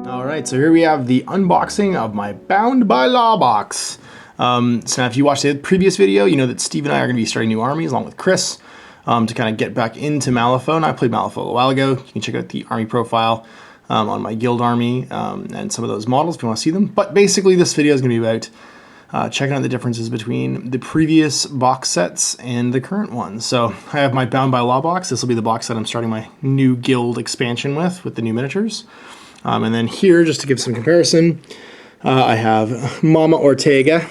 Alright, so here we have the unboxing of my Bound by Law box. So now if you watched the previous video, you know that Steve and I are going to be starting new armies along with Chris to kind of get back into Malifaux. And I played Malifaux a little while ago. You can check out the army profile on my guild army and some of those models if you want to see them. But basically this video is going to be about checking out the differences between the previous box sets and the current ones. So I have my Bound by Law box. This will be the box that I'm starting my new guild expansion with the new miniatures. And then here, just to give some comparison, I have Mama Ortega,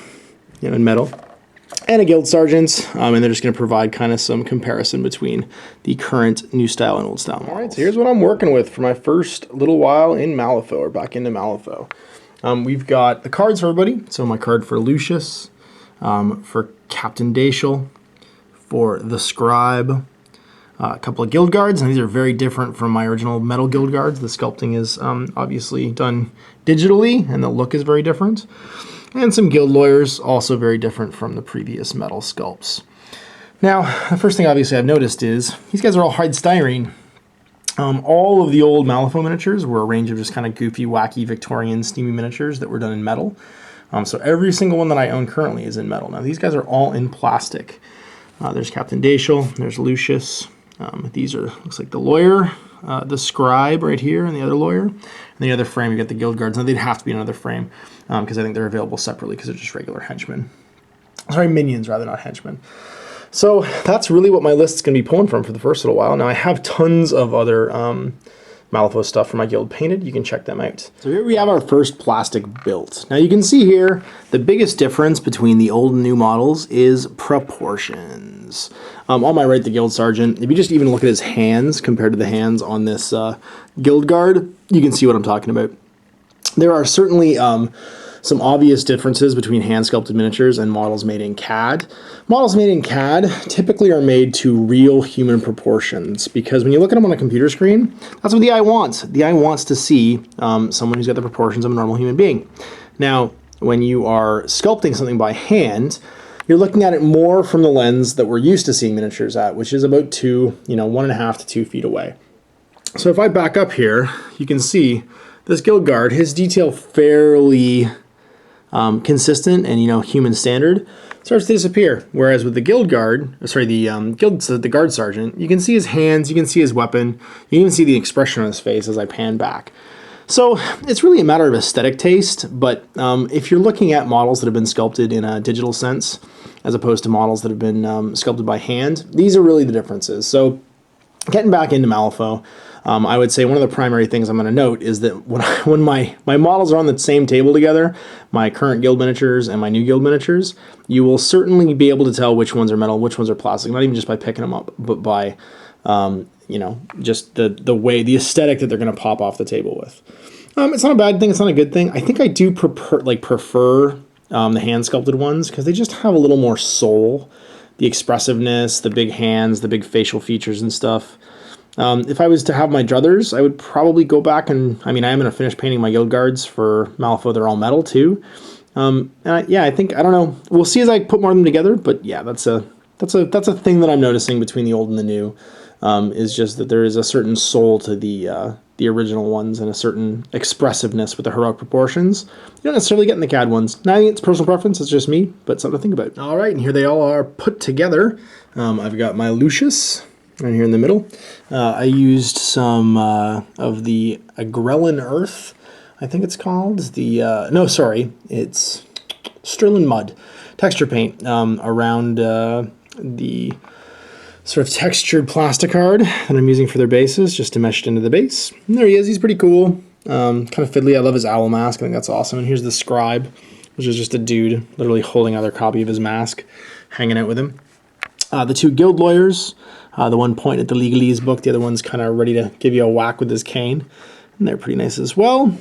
in metal, and a guild sergeant, and they're just going to provide kind of some comparison between the current new style and old style models. All right, so here's what I'm working with for my first little while in Malifaux, or back into Malifaux. We've got the cards for everybody. So my card for Lucius, for Captain Daciel, for the Scribe, a couple of guild guards, and these are very different from my original metal guild guards. The sculpting is obviously done digitally, and the look is very different. And some guild lawyers, also very different from the previous metal sculpts. Now, the first thing obviously I've noticed is these guys are all hard styrene. All of the old Malifaux miniatures were a range of just kind of goofy, wacky, Victorian, steamy miniatures that were done in metal. So every single one that I own currently is in metal. Now these guys are all in plastic. There's Captain Daciel, there's Lucius. These are, looks like the lawyer, the scribe right here, and the other lawyer. And the other frame, you got the guild guards. Now they'd have to be another frame because I think they're available separately because they're just regular henchmen. Sorry, minions rather, not henchmen. So that's really what my list is going to be pulling from for the first little while. Now I have tons of other Malifaux stuff for my guild painted. You can check them out. So here we have our first plastic built. Now you can see here the biggest difference between the old and new models is proportions. On my right, the guild sergeant, if you just even look at his hands compared to the hands on this guild guard, you can see what I'm talking about. There are certainly some obvious differences between hand-sculpted miniatures and models made in CAD. Models made in CAD typically are made to real human proportions because when you look at them on a computer screen, that's what the eye wants. The eye wants to see someone who's got the proportions of a normal human being. Now, when you are sculpting something by hand, you're looking at it more from the lens that we're used to seeing miniatures at, which is about 1.5 to 2 feet away. So if I back up here, you can see this guild guard, his detail fairly consistent and human standard, starts to disappear. Whereas with the guild guard, the guard sergeant, you can see his hands, you can see his weapon, you can even see the expression on his face as I pan back. So it's really a matter of aesthetic taste, but if you're looking at models that have been sculpted in a digital sense, as opposed to models that have been sculpted by hand, these are really the differences. So getting back into Malifaux, I would say one of the primary things I'm going to note is that when my models are on the same table together, my current guild miniatures and my new guild miniatures, you will certainly be able to tell which ones are metal, which ones are plastic, not even just by picking them up, but by just the aesthetic that they're going to pop off the table with. It's not a bad thing, it's not a good thing. I think I do prefer the hand-sculpted ones because they just have a little more soul. The expressiveness, the big hands, the big facial features and stuff. If I was to have my druthers, I would probably go back and, I am going to finish painting my guild guards for Malifaux. They're all metal too. I think, I don't know, we'll see as I put more of them together, but yeah, that's a thing that I'm noticing between the old and the new, is just that there is a certain soul to the original ones and a certain expressiveness with the heroic proportions. You don't necessarily get in the CAD ones. Now, I think it's personal preference, it's just me, but something to think about. All right, and here they all are put together. I've got my Lucius right here in the middle. I used some of the Guerrilla Earth, I think it's called. It's Sterling Mud texture paint around the sort of textured plasticard that I'm using for their bases, just to mesh it into the base. And there he is, he's pretty cool. Kind of fiddly, I love his owl mask, I think that's awesome. And here's the scribe, which is just a dude literally holding another copy of his mask, hanging out with him. The two guild lawyers, the one pointing at the legalese book, the other one's kind of ready to give you a whack with his cane. And they're pretty nice as well.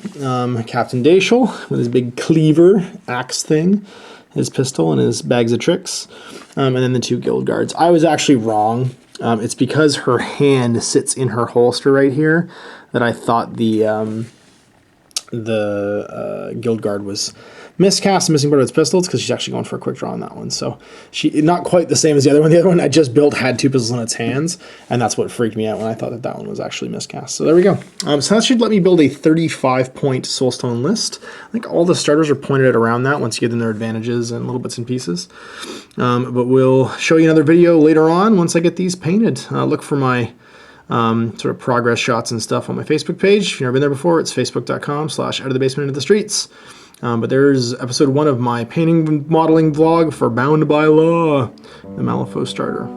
Captain Daciel with his big cleaver axe thing, his pistol and his bags of tricks, and then the two guild guards. I was actually wrong. It's because her hand sits in her holster right here that I thought the guild guard was miscast, missing part of its pistols, because she's actually going for a quick draw on that one. So she not quite the same as the other one. The other one I just built had 2 pistols in its hands, and that's what freaked me out when I thought that that one was actually miscast. So there we go. So that should let me build a 35-point Soulstone list. I think all the starters are pointed at around that once you give them their advantages and little bits and pieces. But we'll show you another video later on once I get these painted. Look for my sort of progress shots and stuff on my Facebook page. If you've never been there before, it's facebook.com/outofthebasement into the streets. But there's episode 1 of my painting modeling vlog for Bound by Law, the Malifaux starter.